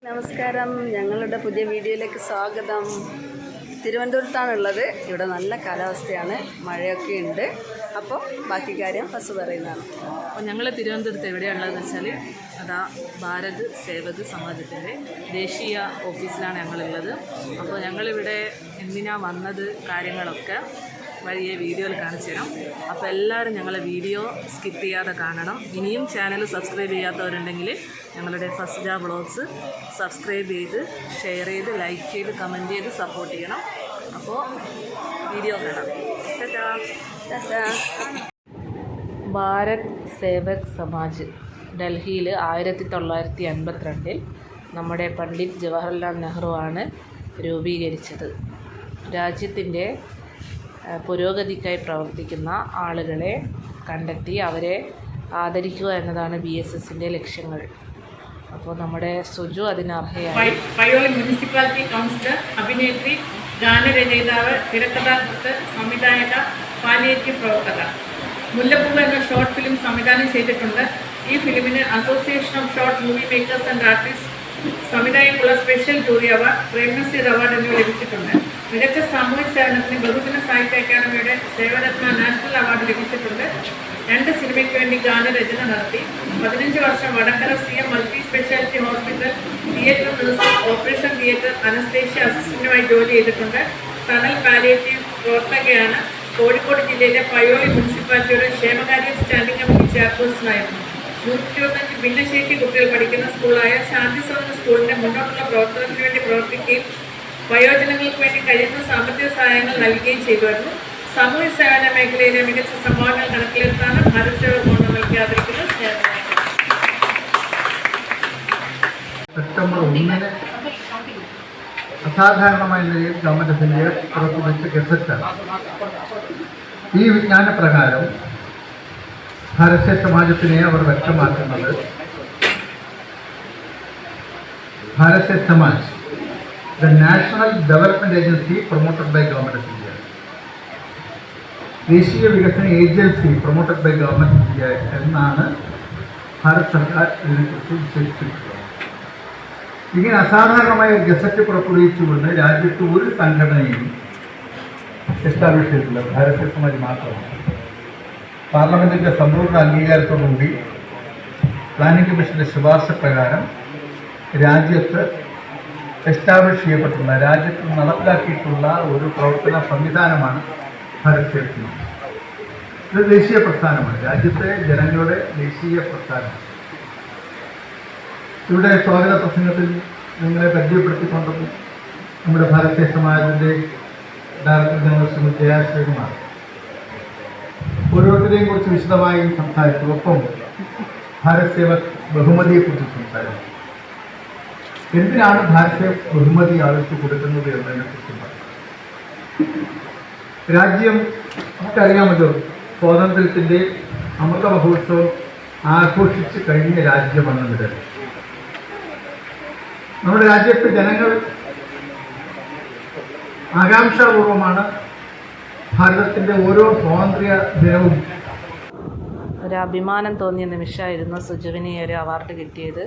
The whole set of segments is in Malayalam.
നമസ്കാരം, ഞങ്ങളുടെ പുതിയ വീഡിയോയിലേക്ക് സ്വാഗതം. തിരുവനന്തപുരത്താണുള്ളത്. ഇവിടെ നല്ല കാലാവസ്ഥയാണ്, മഴയൊക്കെ ഉണ്ട്. അപ്പോൾ ബാക്കി കാര്യം ഫസ്റ്റ് പറയുന്നതാണ്. അപ്പോൾ ഞങ്ങൾ തിരുവനന്തപുരത്ത് എവിടെയുള്ളതെന്ന് വെച്ചാൽ അതാ ഭാരത് സേവക് സമാജത്തിൻ്റെ ദേശീയ ഓഫീസിലാണ് ഞങ്ങളുള്ളത്. അപ്പോൾ ഞങ്ങളിവിടെ എന്തിനാണ് വന്നത് കാര്യങ്ങളൊക്കെ വഴിയെ വീഡിയോയിൽ കാണിച്ചു തരാം. അപ്പോൾ എല്ലാവരും ഞങ്ങളെ വീഡിയോ സ്കിപ്പ് ചെയ്യാതെ കാണണം. ഇനിയും ചാനൽ സബ്സ്ക്രൈബ് ചെയ്യാത്തവരുണ്ടെങ്കിൽ ഞങ്ങളുടെ ഫസ്റ്റ് വ്ളോഗ്സ് സബ്സ്ക്രൈബ് ചെയ്ത് ഷെയർ ചെയ്ത് ലൈക്ക് ചെയ്ത് കമൻറ്റ് ചെയ്ത് സപ്പോർട്ട് ചെയ്യണം. അപ്പോൾ വീഡിയോ കാണാം. ഭാരത് സേവക് സമാജ് ഡൽഹിയിൽ 1982 നമ്മുടെ പണ്ഡിറ്റ് ജവഹർലാൽ നെഹ്റു ആണ് രൂപീകരിച്ചത്. രാജ്യത്തിൻ്റെ പുരോഗതിക്കായി പ്രവർത്തിക്കുന്ന ആളുകളെ കണ്ടെത്തി അവരെ ആദരിക്കുക എന്നതാണ് BSSൻ്റെ ലക്ഷ്യങ്ങൾ. അപ്പോൾ നമ്മുടെ സുജു അതിന് അർഹയായി. പയ്യോളി മുനിസിപ്പാലിറ്റി കൗൺസിലർ, അഭിനേത്രി, ഗാനരചയിതാവ്, തിരക്കഥാകൃത്ത്, സംവിധായക, പാലിയേറ്റീവ് പ്രവർത്തക. മുല്ലപ്പൂവ് എന്ന ഷോർട്ട് ഫിലിം സംവിധാനം ചെയ്തിട്ടുണ്ട്. ഈ ഫിലിമിന് association of short movie makers and artist സംവിധായകർക്കുള്ള special jury award, Prem Nazir award എന്നിവ ലഭിച്ചിട്ടുണ്ട്. മികച്ച സാമൂഹ്യ സേവനത്തിന് ബഹുജന സാഹിത്യ അക്കാദമിയുടെ സേവരത്ന നാഷണൽ അവാർഡ് ലഭിച്ചിട്ടുണ്ട്. 2 സിനിമയ്ക്ക് വേണ്ടി ഗാനരചന നടത്തി. 15 വർഷം Vadakara CM multi speciality hospital theatre nurse, operation theatre anaesthesia അസിസ്റ്റന്റുമായി ജോലി ചെയ്തിട്ടുണ്ട്. തണൽ പാലിയേറ്റീവ് പ്രവർത്തകയാണ്. കോഴിക്കോട് ജില്ലയിലെ പയ്യോളി മുനിസിപ്പാലിറ്റിയുടെ ക്ഷേമകാര്യ സ്റ്റാൻഡിംഗ് കമ്മിറ്റി ചെയർപേഴ്സണായിരുന്നു. 125 ഭിന്നശേഷി കുട്ടികൾ പഠിക്കുന്ന സ്കൂളായ ശാന്തി സദന സ്കൂളിൻ്റെ മുന്നോട്ടുള്ള പ്രവർത്തനത്തിന് വേണ്ടി പ്രവർത്തിക്കുകയും വയോജനങ്ങൾക്ക് വേണ്ടി കഴിയുന്ന സാമ്പത്തിക സഹായങ്ങൾ നൽകുകയും ചെയ്തുവരുന്നു. സാമൂഹ്യ സേവന മേഖലയിലെ മികച്ച സംഭാവനകൾ കണക്കിലെടുത്താണ് ഭാരത് സേവക് കൊണ്ട് നൽകിയാതിരിക്കുന്നത്. സെപ്റ്റംബർ 1 അസാധാരണമായ നിലയിൽ ഗവൺമെൻറ് ഓഫ് ഇന്ത്യ പുറത്തുവച്ച ഗസറ്റാണ്. ഈ വിജ്ഞാനപ്രകാരം ഭാരതീയ സമാജത്തിനെ അവർ വ്യക്തമാക്കുന്നത് Bharatiya Samaj, the national development agency promoted by government of India, ദേശീയ വികസന agency promoted by government of India എന്നാണ് ഭാരത് സർക്കാർ ഇതിനെക്കുറിച്ച് വിശേഷിപ്പിച്ചിട്ടുള്ളത്. ഇങ്ങനെ അസാധാരണമായ ഗസറ്റ് പുറപ്പെടുവിച്ചുകൊണ്ട് രാജ്യത്ത് ഒരു സംഘടനയും എസ്റ്റാബ്ലിഷ് ചെയ്തിട്ടില്ല. ഭാരതീയ സമാജ് മാത്രമാണ്. പാർലമെൻറ്റിൻ്റെ സമ്പൂർണ്ണ അംഗീകാരത്തോടുകൂടി പ്ലാനിംഗ് കമ്മീഷൻ്റെ ശുപാർശ പ്രകാരം രാജ്യത്ത് എസ്റ്റാബ്ലിഷ് ചെയ്യപ്പെട്ടുള്ള, രാജ്യത്ത് നടപ്പിലാക്കിയിട്ടുള്ള ഒരു പ്രവർത്തന സംവിധാനമാണ് ഭാരത് സേവക് സമാജ്. ഇത് ദേശീയ പ്രസ്ഥാനമാണ്, രാജ്യത്തെ ജനങ്ങളുടെ ദേശീയ പ്രസ്ഥാനം. ഇവിടെ സ്വാഗത പ്രസംഗത്തിൽ നിങ്ങളെ പരിചയപ്പെടുത്തിക്കൊണ്ടത് നമ്മുടെ ഭാരതീയ സമാജത്തിൻ്റെ ഡയറക്ടർ ജനറൽ ശ്രീമതി ജയാശ്രീകുമാർ ഓരോരുത്തരെയും കുറിച്ച് വിശദമായി സംസാരിച്ചു. ഒപ്പം ഭാരത് സേവക് ബഹുമതിയെക്കുറിച്ച് സംസാരിച്ചു. എന്തിനാണ് ഭാരത് സേവക് ബഹുമതി ആവശ്യം കൊടുക്കുന്നത് എന്നതിനെക്കുറിച്ച് പറഞ്ഞു. രാജ്യം നമുക്കറിയാമല്ലോ, സ്വാതന്ത്ര്യത്തിൻ്റെ അമൃത മഹോത്സവം ആഘോഷിച്ച് കഴിഞ്ഞ രാജ്യമാണ് ഇവിടെ. നമ്മുടെ രാജ്യത്തെ ജനങ്ങൾ ആകാംക്ഷാപൂർവമാണ് ഭാരതത്തിൻ്റെ ഓരോ സ്വാതന്ത്ര്യ ദിനവും. ഒരു അഭിമാനം തോന്നിയ നിമിഷമായിരുന്നു സുജുവിന് ഒരു അവാർഡ് കിട്ടിയത്.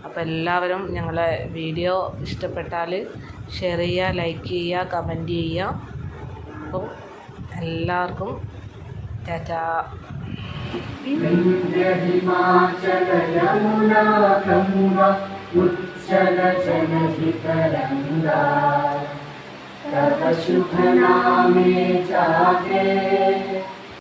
അപ്പോൾ എല്ലാവരും ഞങ്ങളെ വീഡിയോ ഇഷ്ടപ്പെട്ടാൽ ഷെയർ ചെയ്യുക, ലൈക്ക് ചെയ്യുക, കമൻറ്റ് ചെയ്യുക. അപ്പോൾ എല്ലാവർക്കും ടാറ്റാ. तव शुभ नामे जागे